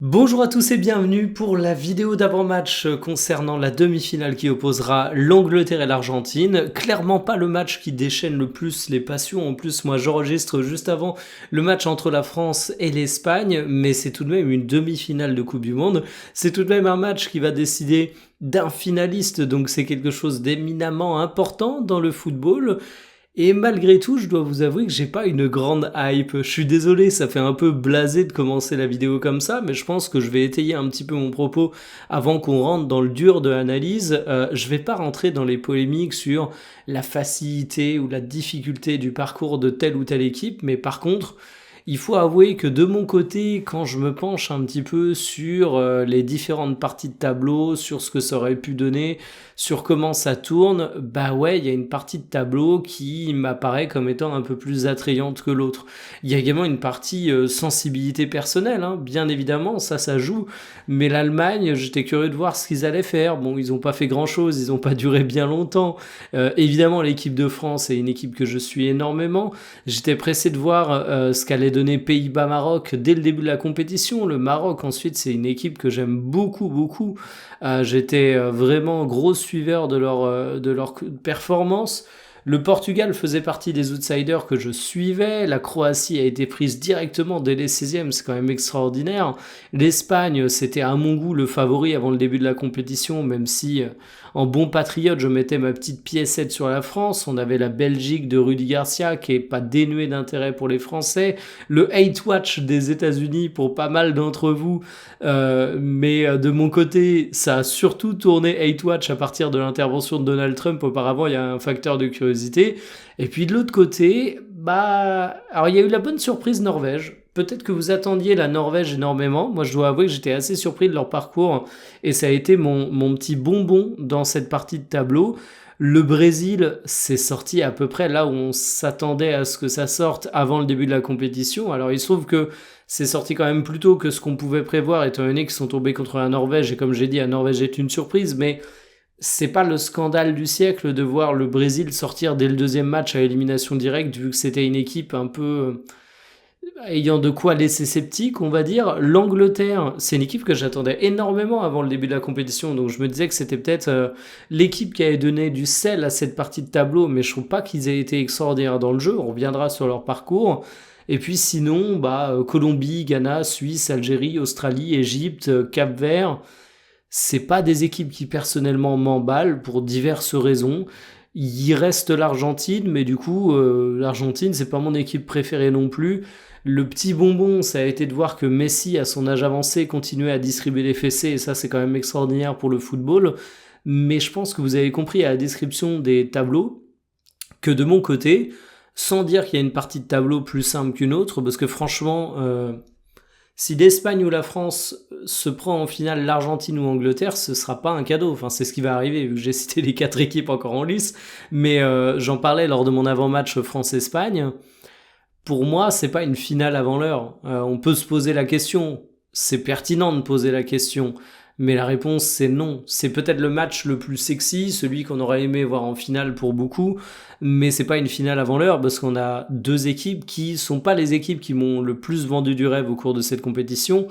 Bonjour à tous et bienvenue pour la vidéo d'avant-match concernant la demi-finale qui opposera l'Angleterre et l'Argentine. Clairement pas le match qui déchaîne le plus les passions. En plus, moi j'enregistre juste avant le match entre la France et l'Espagne, mais c'est tout de même une demi-finale de Coupe du Monde. C'est tout de même un match qui va décider d'un finaliste, donc c'est quelque chose d'éminemment important dans le football. Et malgré tout, je dois vous avouer que j'ai pas une grande hype. Je suis désolé, ça fait un peu blasé de commencer la vidéo comme ça, mais je pense que je vais étayer un petit peu mon propos avant qu'on rentre dans le dur de l'analyse. Je vais pas rentrer dans les polémiques sur la facilité ou la difficulté du parcours de telle ou telle équipe, mais par contre, il faut avouer que de mon côté, quand je me penche un petit peu sur les différentes parties de tableau, sur ce que ça aurait pu donner, sur comment ça tourne, bah ouais, il y a une partie de tableau qui m'apparaît comme étant un peu plus attrayante que l'autre. Il y a également une partie sensibilité personnelle, hein, bien évidemment, ça joue, mais l'Allemagne, j'étais curieux de voir ce qu'ils allaient faire. Bon, ils n'ont pas fait grand-chose, ils n'ont pas duré bien longtemps. Évidemment, l'équipe de France est une équipe que je suis énormément. J'étais pressé de voir ce qu'allait donner Pays-Bas-Maroc dès le début de la compétition. Le Maroc, ensuite, c'est une équipe que j'aime beaucoup, beaucoup. J'étais vraiment gros suiveur de leur performance. Le Portugal faisait partie des outsiders que je suivais. La Croatie a été prise directement dès les 16e, c'est quand même extraordinaire. L'Espagne, c'était à mon goût le favori avant le début de la compétition, même si en bon patriote, je mettais ma petite piécette sur la France. On avait la Belgique de Rudy Garcia qui est pas dénuée d'intérêt pour les Français. Le hate watch des États-Unis pour pas mal d'entre vous. Mais de mon côté, ça a surtout tourné hate watch à partir de l'intervention de Donald Trump. Auparavant, il y a un facteur de curiosité. Et puis de l'autre côté, alors il y a eu la bonne surprise Norvège. Peut-être que vous attendiez la Norvège énormément. Moi, je dois avouer que j'étais assez surpris de leur parcours et ça a été mon petit bonbon dans cette partie de tableau. Le Brésil, c'est sorti à peu près là où on s'attendait à ce que ça sorte avant le début de la compétition. Alors, il se trouve que c'est sorti quand même plus tôt que ce qu'on pouvait prévoir, étant donné qu'ils sont tombés contre la Norvège. Et comme j'ai dit, la Norvège est une surprise, mais c'est pas le scandale du siècle de voir le Brésil sortir dès le deuxième match à élimination directe, vu que c'était une équipe un peu ayant de quoi laisser sceptique, on va dire. L'Angleterre, c'est une équipe que j'attendais énormément avant le début de la compétition, donc je me disais que c'était peut-être l'équipe qui avait donné du sel à cette partie de tableau, mais je trouve pas qu'ils aient été extraordinaires dans le jeu. On reviendra sur leur parcours. Et puis sinon, Colombie, Ghana, Suisse, Algérie, Australie, Égypte, Cap-Vert, c'est pas des équipes qui personnellement m'emballent pour diverses raisons. Il reste l'Argentine, mais du coup, l'Argentine, c'est pas mon équipe préférée non plus. Le petit bonbon, ça a été de voir que Messi, à son âge avancé, continuait à distribuer les fessées, et ça, c'est quand même extraordinaire pour le football. Mais je pense que vous avez compris à la description des tableaux que de mon côté, sans dire qu'il y a une partie de tableau plus simple qu'une autre, parce que franchement, si l'Espagne ou la France se prend en finale l'Argentine ou l'Angleterre, ce sera pas un cadeau. Enfin, c'est ce qui va arriver, vu que j'ai cité les 4 équipes encore en lice. Mais j'en parlais lors de mon avant-match France-Espagne. Pour moi, c'est pas une finale avant l'heure. On peut se poser la question. C'est pertinent de poser la question. Mais la réponse, c'est non. C'est peut-être le match le plus sexy, celui qu'on aurait aimé voir en finale pour beaucoup. Mais c'est pas une finale avant l'heure parce qu'on a deux équipes qui sont pas les équipes qui m'ont le plus vendu du rêve au cours de cette compétition.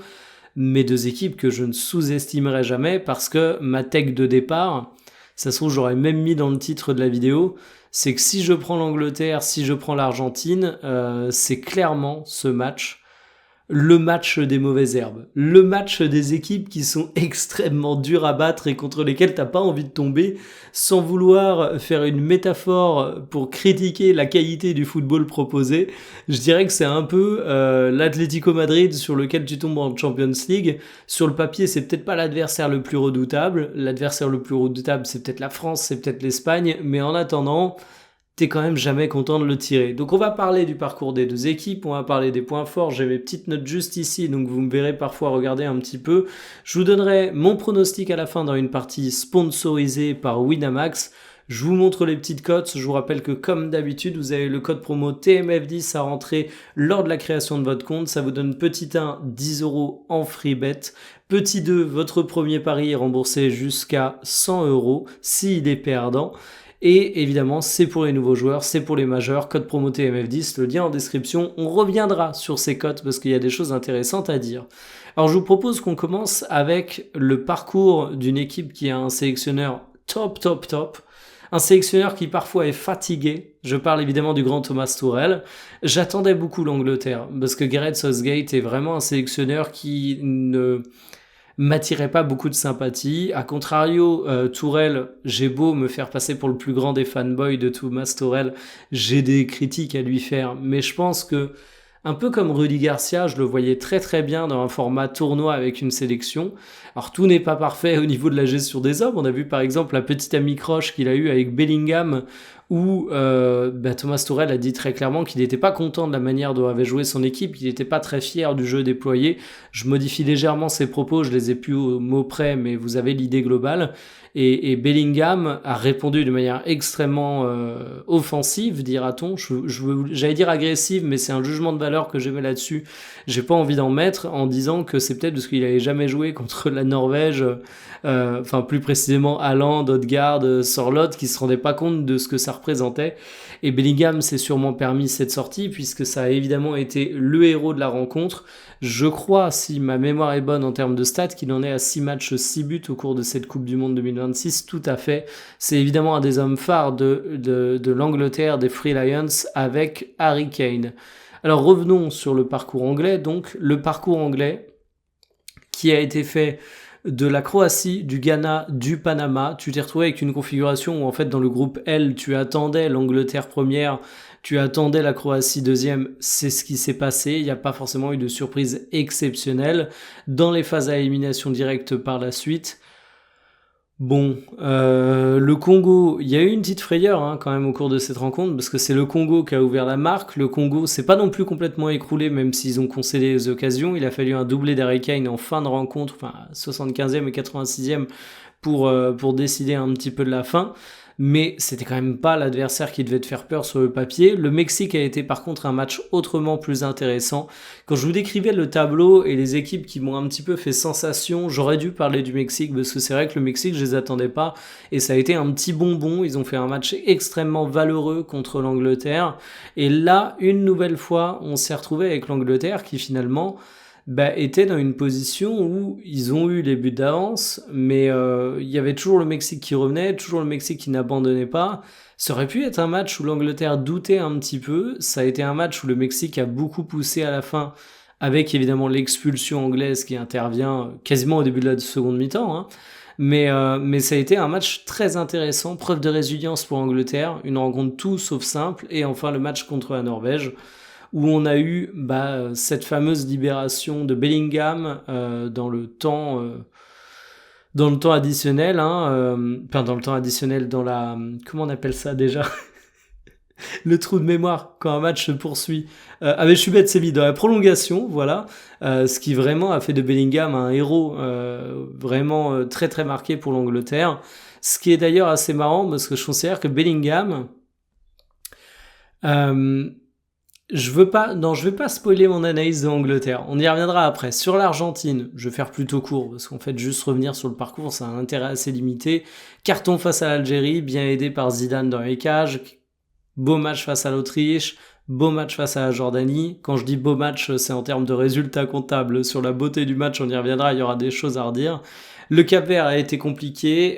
Mais deux équipes que je ne sous-estimerai jamais parce que ma tech de départ, ça se trouve, j'aurais même mis dans le titre de la vidéo, c'est que si je prends l'Angleterre, si je prends l'Argentine, c'est clairement ce match le match des mauvaises herbes, le match des équipes qui sont extrêmement dures à battre et contre lesquelles t'as pas envie de tomber, sans vouloir faire une métaphore pour critiquer la qualité du football proposé. Je dirais que c'est un peu l'Atlético Madrid sur lequel tu tombes en Champions League. Sur le papier, c'est peut-être pas l'adversaire le plus redoutable. L'adversaire le plus redoutable, c'est peut-être la France, c'est peut-être l'Espagne, mais en attendant, t'es quand même jamais content de le tirer. Donc on va parler du parcours des deux équipes, on va parler des points forts, j'ai mes petites notes juste ici, donc vous me verrez parfois regarder un petit peu. Je vous donnerai mon pronostic à la fin dans une partie sponsorisée par Winamax. Je vous montre les petites cotes, je vous rappelle que comme d'habitude, vous avez le code promo TMF10 à rentrer lors de la création de votre compte, ça vous donne petit 1, 10€ en free bet. Petit 2, votre premier pari est remboursé jusqu'à 100€ s'il est perdant. Et évidemment, c'est pour les nouveaux joueurs, c'est pour les majeurs, code promo TMF10, le lien en description. On reviendra sur ces codes parce qu'il y a des choses intéressantes à dire. Alors je vous propose qu'on commence avec le parcours d'une équipe qui a un sélectionneur top. Un sélectionneur qui parfois est fatigué. Je parle évidemment du grand Thomas Tuchel. J'attendais beaucoup l'Angleterre parce que Gareth Southgate est vraiment un sélectionneur qui ne m'attirait pas beaucoup de sympathie. A contrario, Tourelle, j'ai beau me faire passer pour le plus grand des fanboys de Thomas Tuchel, j'ai des critiques à lui faire, mais je pense que un peu comme Rudy Garcia, je le voyais très bien dans un format tournoi avec une sélection. Alors tout n'est pas parfait au niveau de la gestion des hommes. On a vu par exemple la petite amicroche qu'il a eue avec Bellingham où Thomas Tuchel a dit très clairement qu'il n'était pas content de la manière dont avait joué son équipe, qu'il n'était pas très fier du jeu déployé. Je modifie légèrement ses propos, je les ai plus au mot près, mais vous avez l'idée globale. Et Bellingham a répondu de manière extrêmement offensive, dira-t-on. J'allais dire agressive, mais c'est un jugement de valeur que j'ai mis là-dessus. J'ai pas envie d'en mettre en disant que c'est peut-être parce qu'il avait jamais joué contre la Norvège, plus précisément Haaland, Odegaard, Sorloth, qui se rendait pas compte de ce que ça représentait. Et Bellingham s'est sûrement permis cette sortie puisque ça a évidemment été le héros de la rencontre. Je crois, si ma mémoire est bonne en termes de stats, qu'il en est à 6 matchs, 6 buts au cours de cette Coupe du Monde 2026, tout à fait. C'est évidemment un des hommes phares de l'Angleterre, des Free Lions, avec Harry Kane. Alors revenons sur le parcours anglais. Donc le parcours anglais qui a été fait de la Croatie, du Ghana, du Panama. Tu t'es retrouvé avec une configuration où en fait dans le groupe L, tu attendais l'Angleterre première, tu attendais la Croatie deuxième, c'est ce qui s'est passé, il n'y a pas forcément eu de surprise exceptionnelle. Dans les phases à élimination directe par la suite, le Congo, il y a eu une petite frayeur quand même au cours de cette rencontre, parce que c'est le Congo qui a ouvert la marque. Le Congo s'est pas non plus complètement écroulé, même s'ils ont concédé les occasions. Il a fallu un doublé d'Harry Kane en fin de rencontre, 75e et 86e, pour décider un petit peu de la fin. Mais c'était quand même pas l'adversaire qui devait te faire peur sur le papier. Le Mexique a été par contre un match autrement plus intéressant. Quand je vous décrivais le tableau et les équipes qui m'ont un petit peu fait sensation, j'aurais dû parler du Mexique parce que c'est vrai que le Mexique, je les attendais pas et ça a été un petit bonbon. Ils ont fait un match extrêmement valeureux contre l'Angleterre. Et là, une nouvelle fois, on s'est retrouvé avec l'Angleterre qui finalement étaient dans une position où ils ont eu les buts d'avance, mais il y avait toujours le Mexique qui revenait, toujours le Mexique qui n'abandonnait pas. Ça aurait pu être un match où l'Angleterre doutait un petit peu. Ça a été un match où le Mexique a beaucoup poussé à la fin, avec évidemment l'expulsion anglaise qui intervient quasiment au début de la seconde mi-temps. Mais ça a été un match très intéressant, preuve de résilience pour l'Angleterre, une rencontre tout sauf simple, et enfin le match contre la Norvège, où on a eu cette fameuse libération de Bellingham dans le temps additionnel, dans le temps additionnel, dans la... Comment on appelle ça déjà? Le trou de mémoire, quand un match se poursuit. Avec Chubet Séville, dans la prolongation, voilà, ce qui vraiment a fait de Bellingham un héros vraiment très marqué pour l'Angleterre. Ce qui est d'ailleurs assez marrant, parce que je considère que Bellingham... Je vais pas spoiler mon analyse de l'Angleterre. On y reviendra après. Sur l'Argentine, je vais faire plutôt court, parce qu'en fait, juste revenir sur le parcours, ça a un intérêt assez limité. Carton face à l'Algérie, bien aidé par Zidane dans les cages. Beau match face à l'Autriche. Beau match face à la Jordanie. Quand je dis beau match, c'est en termes de résultats comptables. Sur la beauté du match, on y reviendra, il y aura des choses à redire. Le Cap-Vert a été compliqué,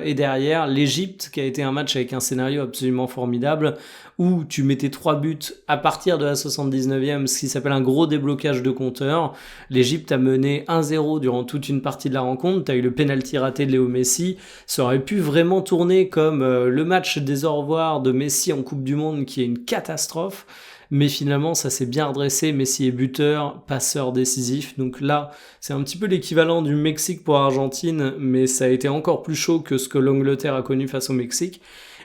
et derrière, l'Égypte, qui a été un match avec un scénario absolument formidable, où tu mettais 3 buts à partir de la 79e, ce qui s'appelle un gros déblocage de compteur. L'Égypte a mené 1-0 durant toute une partie de la rencontre, t'as eu le penalty raté de Léo Messi, ça aurait pu vraiment tourner comme le match des au revoir de Messi en Coupe du Monde, qui est une catastrophe. Mais finalement, ça s'est bien redressé. Messi est buteur, passeur décisif. Donc là, c'est un petit peu l'équivalent du Mexique pour Argentine, mais ça a été encore plus chaud que ce que l'Angleterre a connu face au Mexique.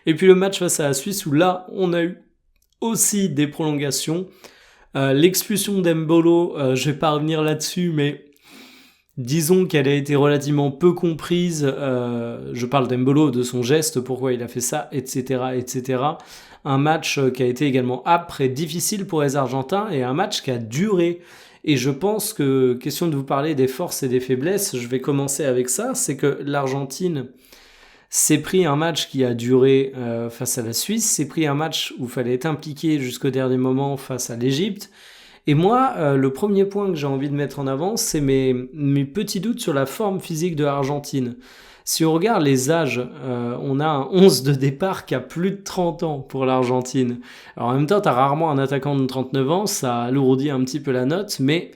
Et puis le match face à la Suisse, où là, on a eu aussi des prolongations. L'expulsion d'Embolo, je vais pas revenir là-dessus, mais disons qu'elle a été relativement peu comprise. Je parle d'Embolo, de son geste, pourquoi il a fait ça, etc. Un match qui a été également âpre et difficile pour les Argentins, et un match qui a duré. Et je pense que, question de vous parler des forces et des faiblesses, je vais commencer avec ça, c'est que l'Argentine s'est pris un match qui a duré face à la Suisse, s'est pris un match où il fallait être impliqué jusqu'au dernier moment face à l'Égypte. Et moi, le premier point que j'ai envie de mettre en avant, c'est mes petits doutes sur la forme physique de l'Argentine. Si on regarde les âges, on a un 11 de départ qui a plus de 30 ans pour l'Argentine. Alors en même temps, t'as rarement un attaquant de 39 ans, ça alourdit un petit peu la note, mais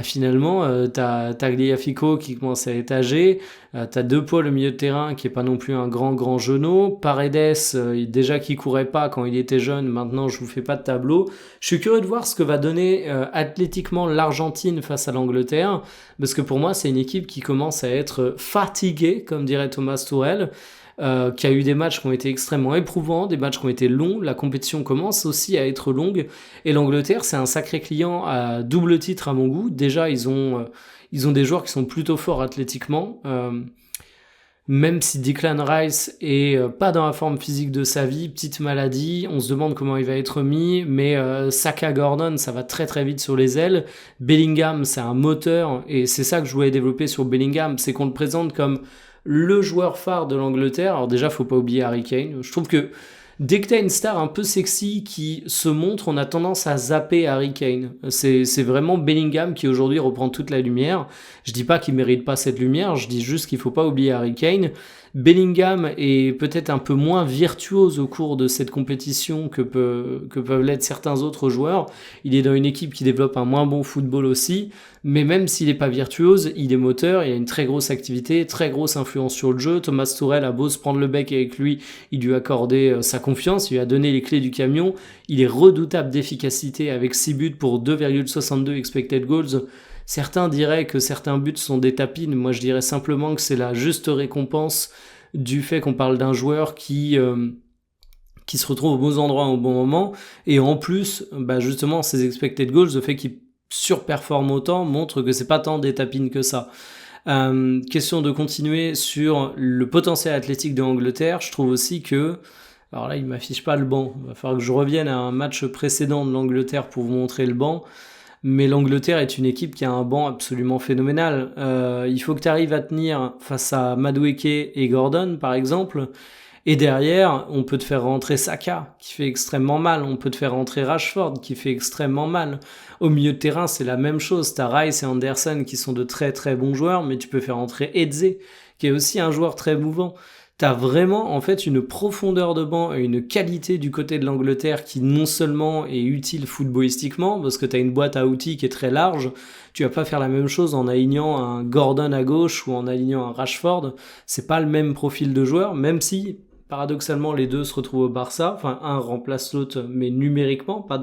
finalement, t'as Tagliafico qui commence à être âgé, t'as De Paul au milieu de terrain qui est pas non plus un grand genou, Paredes, déjà qui courait pas quand il était jeune, maintenant je vous fais pas de tableau. Je suis curieux de voir ce que va donner athlétiquement l'Argentine face à l'Angleterre, parce que pour moi c'est une équipe qui commence à être fatiguée, comme dirait Thomas Tuchel. Qui a eu des matchs qui ont été extrêmement éprouvants, des matchs qui ont été longs, la compétition commence aussi à être longue, et l'Angleterre c'est un sacré client à double titre à mon goût. Déjà ils ont des joueurs qui sont plutôt forts athlétiquement, même si Declan Rice est pas dans la forme physique de sa vie, petite maladie, on se demande comment il va être mis, mais Saka, Gordon, ça va très très vite sur les ailes. Bellingham, c'est un moteur, et c'est ça que je voulais développer sur Bellingham, c'est qu'on le présente comme le joueur phare de l'Angleterre. Alors déjà, faut pas oublier Harry Kane. Je trouve que dès que t'as une star un peu sexy qui se montre, on a tendance à zapper Harry Kane. C'est vraiment Bellingham qui aujourd'hui reprend toute la lumière. Je dis pas qu'il mérite pas cette lumière, je dis juste qu'il faut pas oublier Harry Kane. Bellingham est peut-être un peu moins virtuose au cours de cette compétition que peuvent l'être certains autres joueurs. Il est dans une équipe qui développe un moins bon football aussi, mais même s'il n'est pas virtuose, il est moteur, il a une très grosse activité, très grosse influence sur le jeu. Thomas Tuchel a beau se prendre le bec avec lui, il lui a accordé sa confiance, il lui a donné les clés du camion. Il est redoutable d'efficacité avec 6 buts pour 2,62 expected goals. Certains diraient que certains buts sont des tapines, moi je dirais simplement que c'est la juste récompense du fait qu'on parle d'un joueur qui se retrouve aux bons endroits au bon moment, et en plus, justement, ces expected goals, le fait qu'il surperforme autant, montre que c'est pas tant des tapines que ça. Question de continuer sur le potentiel athlétique de l'Angleterre, je trouve aussi que, alors là il m'affiche pas le banc, il va falloir que je revienne à un match précédent de l'Angleterre pour vous montrer le banc. Mais l'Angleterre est une équipe qui a un banc absolument phénoménal. Il faut que tu arrives à tenir face à Madueke et Gordon, par exemple. Et derrière, on peut te faire rentrer Saka, qui fait extrêmement mal. On peut te faire rentrer Rashford, qui fait extrêmement mal. Au milieu de terrain, c'est la même chose. T'as Rice et Anderson, qui sont de très très bons joueurs, mais tu peux faire rentrer Eze, qui est aussi un joueur très mouvant. T'as vraiment en fait une profondeur de banc et une qualité du côté de l'Angleterre qui non seulement est utile footballistiquement, parce que t'as une boîte à outils qui est très large, tu vas pas faire la même chose en alignant un Gordon à gauche ou en alignant un Rashford, c'est pas le même profil de joueur, même si paradoxalement les deux se retrouvent au Barça, enfin un remplace l'autre mais numériquement, pas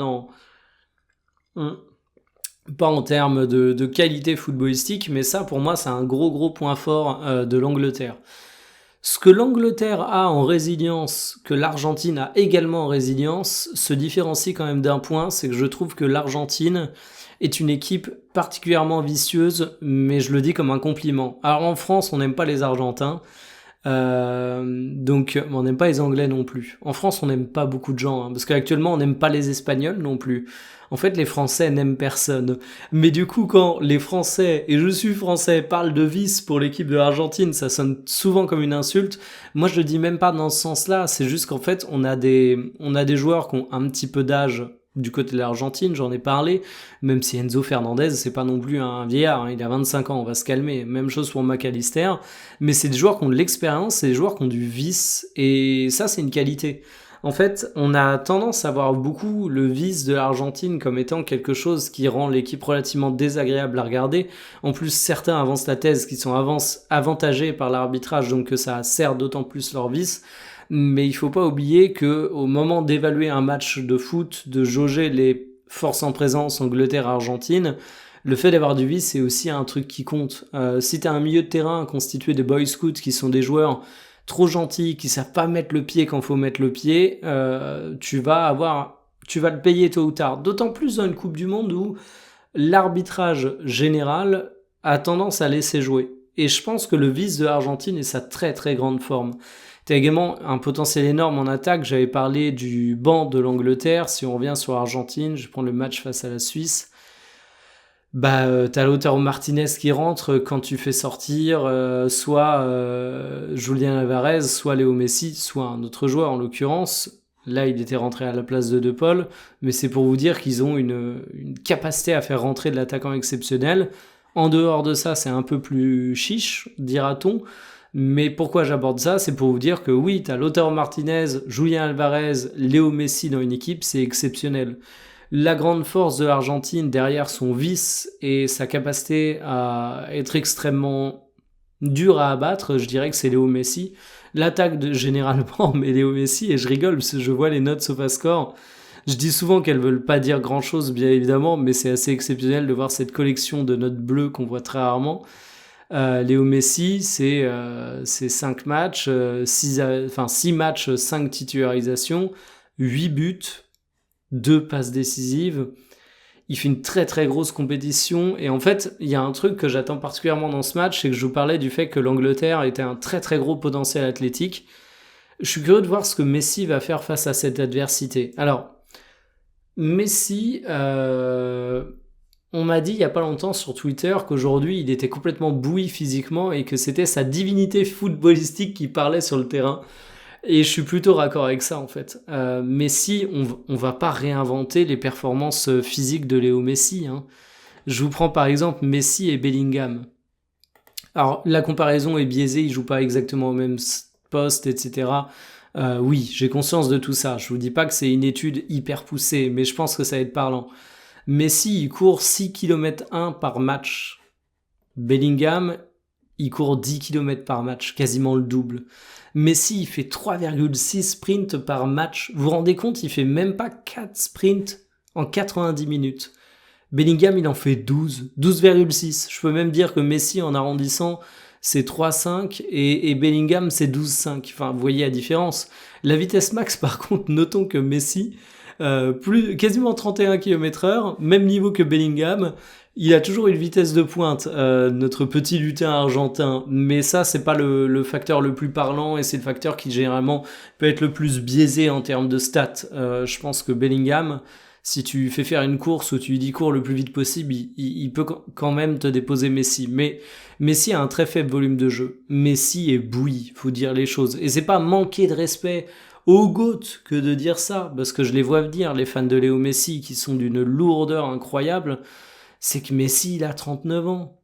en termes de qualité footballistique, mais ça pour moi c'est un gros point fort de l'Angleterre. Ce que l'Angleterre a en résilience, que l'Argentine a également en résilience, se différencie quand même d'un point, c'est que je trouve que l'Argentine est une équipe particulièrement vicieuse, mais je le dis comme un compliment. Alors en France, on n'aime pas les Argentins, donc on n'aime pas les Anglais non plus. En France, on n'aime pas beaucoup de gens, parce qu'actuellement, on n'aime pas les Espagnols non plus. En fait, les Français n'aiment personne. Mais du coup, quand les Français, et je suis français, parlent de vice pour l'équipe de l'Argentine, ça sonne souvent comme une insulte. Moi, je le dis même pas dans ce sens-là. C'est juste qu'en fait, on a des joueurs qui ont un petit peu d'âge du côté de l'Argentine, j'en ai parlé, même si Enzo Fernandez, c'est pas non plus un vieillard, il a 25 ans, on va se calmer. Même chose pour McAllister. Mais c'est des joueurs qui ont de l'expérience, c'est des joueurs qui ont du vice, et ça, c'est une qualité. En fait, on a tendance à voir beaucoup le vice de l'Argentine comme étant quelque chose qui rend l'équipe relativement désagréable à regarder. En plus, certains avancent la thèse qu'ils sont avantagés par l'arbitrage, donc que ça sert d'autant plus leur vice. Mais il faut pas oublier que au moment d'évaluer un match de foot, de jauger les forces en présence Angleterre-Argentine, le fait d'avoir du vice, c'est aussi un truc qui compte. Si t'as un milieu de terrain constitué de boy scouts qui sont des joueurs trop gentils, qui savent pas mettre le pied quand faut mettre le pied, tu vas le payer tôt ou tard. D'autant plus dans une Coupe du Monde où l'arbitrage général a tendance à laisser jouer. Et je pense que le vice de l'Argentine est sa très très grande forme. T'as également un potentiel énorme en attaque. J'avais parlé du banc de l'Angleterre. Si on revient sur l'Argentine, je vais prendre le match face à la Suisse. T'as Lautaro Martinez qui rentre quand tu fais sortir soit Julian Alvarez, soit Léo Messi, soit un autre joueur en l'occurrence. Là, il était rentré à la place de De Paul, mais c'est pour vous dire qu'ils ont une capacité à faire rentrer de l'attaquant exceptionnel. En dehors de ça, c'est un peu plus chiche, dira-t-on. Mais pourquoi j'aborde ça? C'est pour vous dire que oui, t'as Lautaro Martinez, Julian Alvarez, Léo Messi dans une équipe, c'est exceptionnel. La grande force de l'Argentine derrière son vice et sa capacité à être extrêmement dur à abattre, je dirais que c'est Léo Messi. L'attaque généralement, mais Léo Messi, et je rigole parce que je vois les notes SofaScore. Je dis souvent qu'elles veulent pas dire grand chose, bien évidemment, mais c'est assez exceptionnel de voir cette collection de notes bleues qu'on voit très rarement. Léo Messi, c'est 5 matchs, 6 matchs, 5 titularisations, 8 buts, 2 passes décisives. Il fait une très très grosse compétition et en fait il y a un truc que j'attends particulièrement dans ce match, c'est que je vous parlais du fait que l'Angleterre était un très très gros potentiel athlétique. Je suis curieux de voir ce que Messi va faire face à cette adversité. Alors Messi, on m'a dit il y a pas longtemps sur Twitter qu'aujourd'hui il était complètement bouilli physiquement et que c'était sa divinité footballistique qui parlait sur le terrain. Et je suis plutôt raccord avec ça en fait. Messi, on va pas réinventer les performances physiques de Léo Messi. Hein. Je vous prends par exemple Messi et Bellingham. Alors la comparaison est biaisée, ils jouent pas exactement au même poste, etc. Oui, j'ai conscience de tout ça. Je vous dis pas que c'est une étude hyper poussée, mais je pense que ça va être parlant. Messi, il court 6 km 1 par match. Bellingham, il court 10 km par match, quasiment le double. Messi, il fait 3,6 sprints par match. Vous vous rendez compte, il fait même pas 4 sprints en 90 minutes. Bellingham, il en fait 12, 12,6. Je peux même dire que Messi, en arrondissant, c'est 3,5 et Bellingham, c'est 12,5. Enfin, vous voyez la différence. La vitesse max, par contre, notons que Messi, quasiment 31 km/h, même niveau que Bellingham. Il a toujours une vitesse de pointe, notre petit lutin argentin, mais ça c'est pas le facteur le plus parlant et c'est le facteur qui généralement peut être le plus biaisé en termes de stats. Je pense que Bellingham, si tu fais faire une course où tu lui dis cours le plus vite possible, il peut quand même te déposer Messi. Mais Messi a un très faible volume de jeu. Messi est bouilli, faut dire les choses. Et c'est pas manquer de respect au GOAT que de dire ça, parce que je les vois venir, les fans de Léo Messi, qui sont d'une lourdeur incroyable. C'est que Messi, il a 39 ans.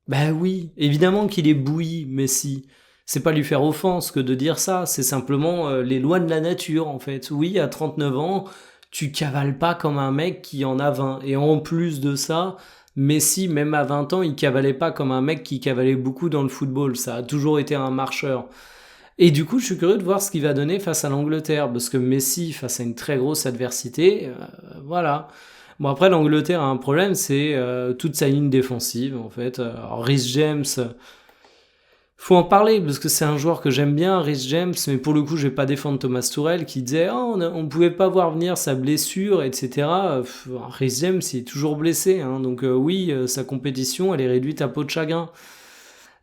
Ben oui, évidemment qu'il est bouilli, Messi. C'est pas lui faire offense que de dire ça, c'est simplement les lois de la nature, en fait. Oui, à 39 ans, tu cavales pas comme un mec qui en a 20. Et en plus de ça, Messi, même à 20 ans, il cavalait pas comme un mec qui cavalait beaucoup dans le football. Ça a toujours été un marcheur. Et du coup, je suis curieux de voir ce qu'il va donner face à l'Angleterre, parce que Messi, face à une très grosse adversité, voilà. Bon, après, l'Angleterre a un problème, c'est toute sa ligne défensive, en fait. Alors, Reece James, faut en parler, parce que c'est un joueur que j'aime bien, Reece James, mais pour le coup, je vais pas défendre Thomas Tuchel, qui disait « Oh, on pouvait pas voir venir sa blessure, etc. » Reece James, il est toujours blessé, hein, donc oui, sa compétition, elle est réduite à peau de chagrin.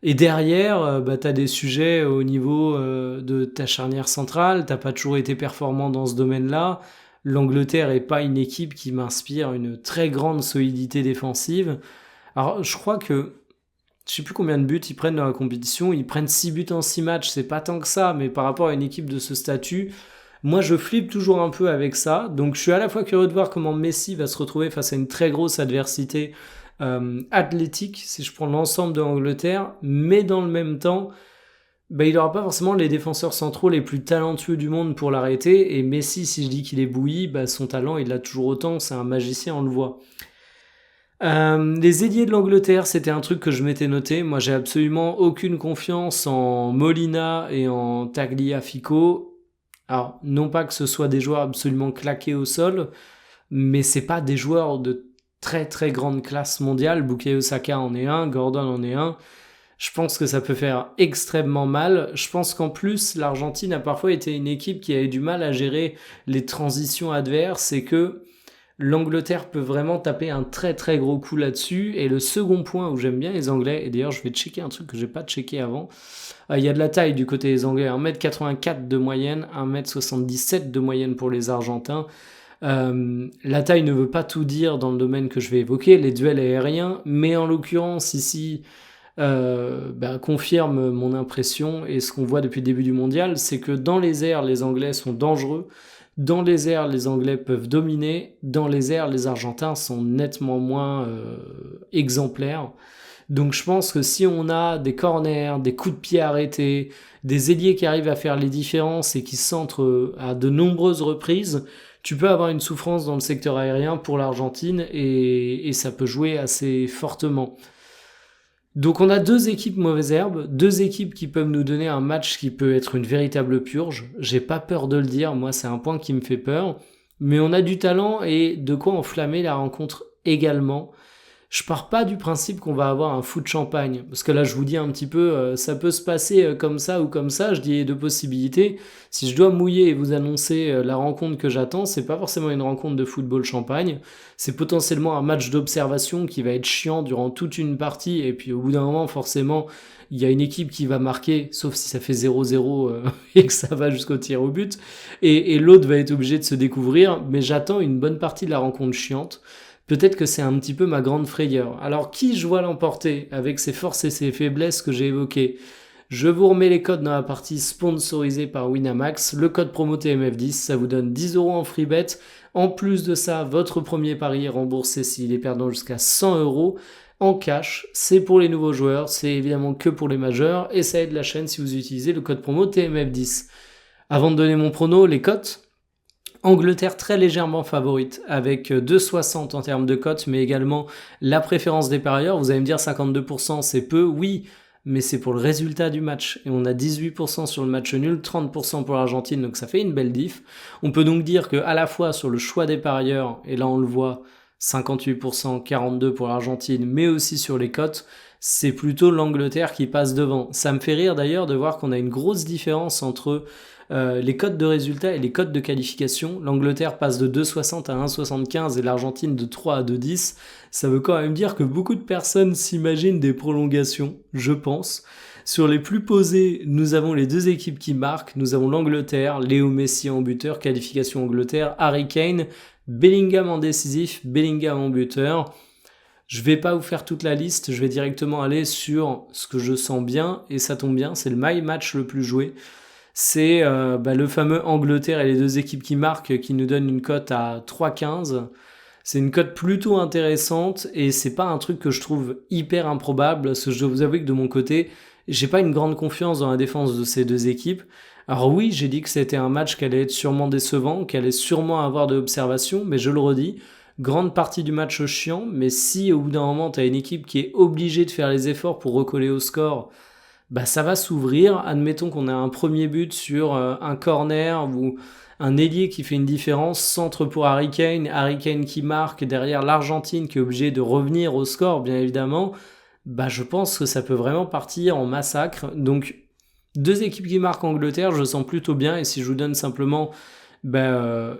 Et derrière, t'as des sujets au niveau de ta charnière centrale, t'as pas toujours été performant dans ce domaine-là. L'Angleterre est pas une équipe qui m'inspire une très grande solidité défensive. Alors, je crois que, je sais plus combien de buts ils prennent dans la compétition, ils prennent 6 buts en 6 matchs, c'est pas tant que ça, mais par rapport à une équipe de ce statut, moi je flippe toujours un peu avec ça. Donc je suis à la fois curieux de voir comment Messi va se retrouver face à une très grosse adversité athlétique, si je prends l'ensemble de l'Angleterre, mais dans le même temps, il n'aura pas forcément les défenseurs centraux les plus talentueux du monde pour l'arrêter, et Messi, si je dis qu'il est bouilli, son talent, il l'a toujours autant, c'est un magicien, on le voit. Les ailiers de l'Angleterre, c'était un truc que je m'étais noté. Moi, j'ai absolument aucune confiance en Molina et en Tagliafico. Alors, non pas que ce soit des joueurs absolument claqués au sol, mais c'est pas des joueurs de très très grande classe mondiale. Bukayo Saka en est un, Gordon en est un. Je pense que ça peut faire extrêmement mal. Je pense qu'en plus, l'Argentine a parfois été une équipe qui avait du mal à gérer les transitions adverses et que l'Angleterre peut vraiment taper un très très gros coup là-dessus. Et le second point où j'aime bien les Anglais, et d'ailleurs je vais checker un truc que j'ai pas checké avant, il y a de la taille du côté des Anglais, 1m84 de moyenne, 1m77 de moyenne pour les Argentins. La taille ne veut pas tout dire dans le domaine que je vais évoquer, les duels aériens, mais en l'occurrence ici, confirme mon impression et ce qu'on voit depuis le début du mondial, c'est que dans les airs, les Anglais sont dangereux, dans les airs, les Anglais peuvent dominer, dans les airs, les Argentins sont nettement moins exemplaires. Donc je pense que si on a des corners, des coups de pied arrêtés, des ailiers qui arrivent à faire les différences et qui centrent à de nombreuses reprises, tu peux avoir une souffrance dans le secteur aérien pour l'Argentine et ça peut jouer assez fortement. Donc on a deux équipes mauvaises herbes, deux équipes qui peuvent nous donner un match qui peut être une véritable purge. J'ai pas peur de le dire, moi c'est un point qui me fait peur. Mais on a du talent et de quoi enflammer la rencontre également. Je pars pas du principe qu'on va avoir un fou de champagne, parce que là je vous dis un petit peu, ça peut se passer comme ça ou comme ça, je dis deux possibilités. Si je dois mouiller et vous annoncer la rencontre que j'attends, c'est pas forcément une rencontre de football champagne, c'est potentiellement un match d'observation qui va être chiant durant toute une partie, et puis au bout d'un moment forcément il y a une équipe qui va marquer, sauf si ça fait 0-0 et que ça va jusqu'au tir au but, et l'autre va être obligé de se découvrir, mais j'attends une bonne partie de la rencontre chiante. Peut-être que c'est un petit peu ma grande frayeur. Alors qui je vois l'emporter avec ses forces et ses faiblesses que j'ai évoquées? Je vous remets les codes dans la partie sponsorisée par Winamax. Le code promo TMF10, ça vous donne 10 € en free bet. En plus de ça, votre premier pari est remboursé s'il est perdant jusqu'à 100 € en cash. C'est pour les nouveaux joueurs, c'est évidemment que pour les majeurs et ça aide la chaîne si vous utilisez le code promo TMF10. Avant de donner mon prono, les cotes. Angleterre très légèrement favorite avec 2,60 en termes de cote, mais également la préférence des parieurs. Vous allez me dire 52% c'est peu, oui, mais c'est pour le résultat du match. Et on a 18% sur le match nul, 30% pour l'Argentine, donc ça fait une belle diff. On peut donc dire que à la fois sur le choix des parieurs, et là on le voit, 58%, 42% pour l'Argentine, mais aussi sur les cotes, c'est plutôt l'Angleterre qui passe devant. Ça me fait rire d'ailleurs de voir qu'on a une grosse différence entre les codes de résultats et les codes de qualification. L'Angleterre passe de 2,60 à 1,75 et l'Argentine de 3 à 2,10. Ça veut quand même dire que beaucoup de personnes s'imaginent des prolongations, je pense. Sur les plus posés, nous avons les deux équipes qui marquent. Nous avons l'Angleterre, Léo Messi en buteur, qualification Angleterre, Harry Kane, Bellingham en décisif, Bellingham en buteur. Je vais pas vous faire toute la liste, je vais directement aller sur ce que je sens bien, et ça tombe bien, c'est le my match le plus joué. C'est le fameux Angleterre et les deux équipes qui marquent qui nous donnent une cote à 3,15. C'est une cote plutôt intéressante et c'est pas un truc que je trouve hyper improbable parce que je dois vous avouer que de mon côté, j'ai pas une grande confiance dans la défense de ces deux équipes. Alors oui, j'ai dit que c'était un match qui allait être sûrement décevant, qui allait sûrement avoir de l'observation, mais je le redis, grande partie du match chiant, mais si au bout d'un moment t'as une équipe qui est obligée de faire les efforts pour recoller au score, ça va s'ouvrir. Admettons qu'on a un premier but sur un corner ou un ailier qui fait une différence, centre pour Harry Kane qui marque, derrière l'Argentine qui est obligée de revenir au score, bien évidemment. Je pense que ça peut vraiment partir en massacre. Donc, deux équipes qui marquent Angleterre, je sens plutôt bien. Et si je vous donne simplement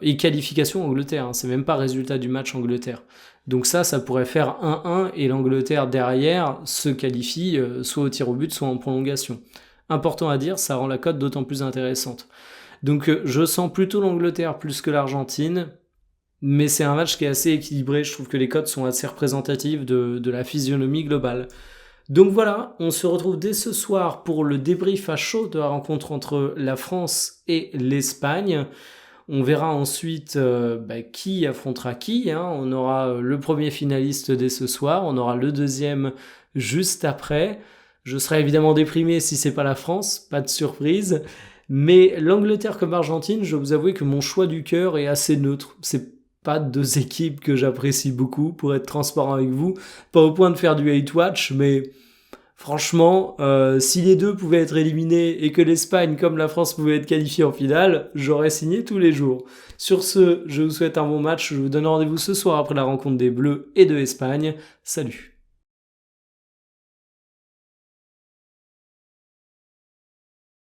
et qualification Angleterre, hein, c'est même pas résultat du match Angleterre. Donc ça pourrait faire 1-1 et l'Angleterre derrière se qualifie soit au tir au but, soit en prolongation. Important à dire, ça rend la cote d'autant plus intéressante. Donc je sens plutôt l'Angleterre plus que l'Argentine, mais c'est un match qui est assez équilibré, je trouve que les cotes sont assez représentatives de la physionomie globale. Donc voilà, on se retrouve dès ce soir pour le débrief à chaud de la rencontre entre la France et l'Espagne. On verra ensuite qui affrontera qui. Hein. On aura le premier finaliste dès ce soir, on aura le deuxième juste après. Je serai évidemment déprimé si c'est pas la France, pas de surprise. Mais l'Angleterre comme Argentine, je dois vous avouer que mon choix du cœur est assez neutre. C'est pas deux équipes que j'apprécie beaucoup, pour être transparent avec vous. Pas au point de faire du hate watch, mais franchement, si les deux pouvaient être éliminés et que l'Espagne comme la France pouvaient être qualifiés en finale, j'aurais signé tous les jours. Sur ce, je vous souhaite un bon match. Je vous donne rendez-vous ce soir après la rencontre des Bleus et de l'Espagne. Salut!